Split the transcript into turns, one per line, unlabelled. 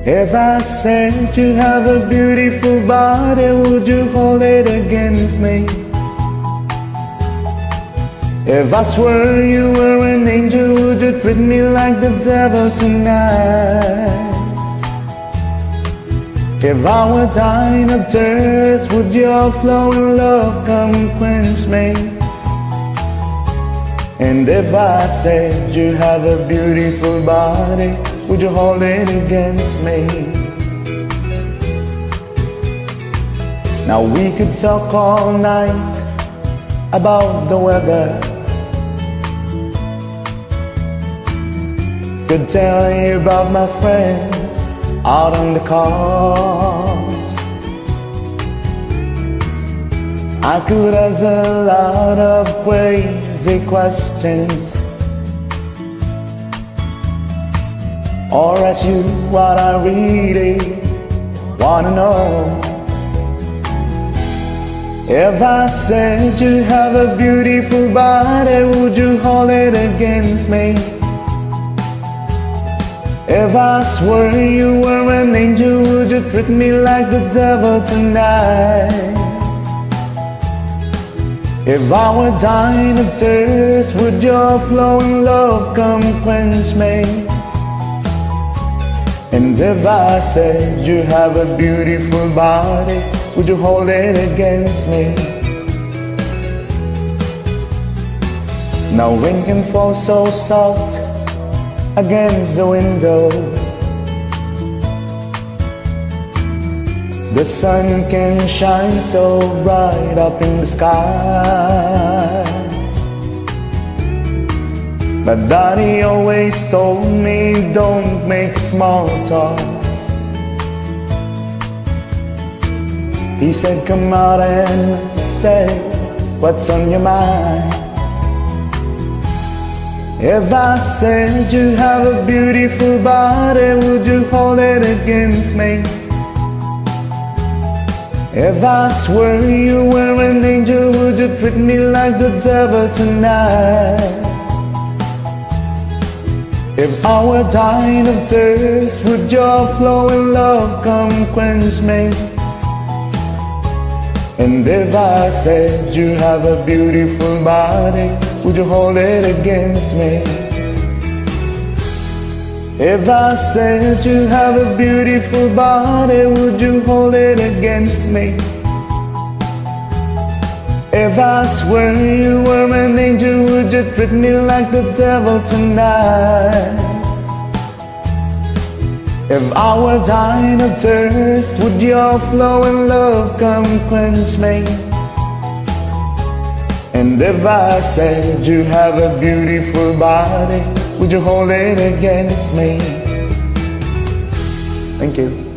If I said you have a beautiful body, would you hold it against me? If I swore you were an angel, would you treat me like the devil tonight? If I were dying of thirst, would your flowing love come quench me? And if I said you have a beautiful body, would you hold it against me? Now we could talk all night about the weather, could tell you about my friends out on the cars. I could ask a lot of crazy questions, or ask you what I really wanna know. If I said you have a beautiful body, would you hold it against me? If I swore you were an angel, would you treat me like the devil tonight? If I were dying of thirst, would your flowing love come quench me? And if I said you have a beautiful body, would you hold it against me? Now rain can fall so soft against the window, the sun can shine so bright up in the sky. But Daddy always told me, don't make small talk. He said, come out and say what's on your mind. If I said you have a beautiful body, would you hold it against me? If I swore you were an angel, would you treat me like the devil tonight? If I were dying of thirst, would your flowing love come quench me? And if I said you have a beautiful body, would you hold it against me? If I said you have a beautiful body, would you hold it against me? If I swore you were an angel, would you treat me like the devil tonight? If I were dying of thirst, would your flowing love come quench me? And if I said you have a beautiful body, would you hold it against me? Thank you.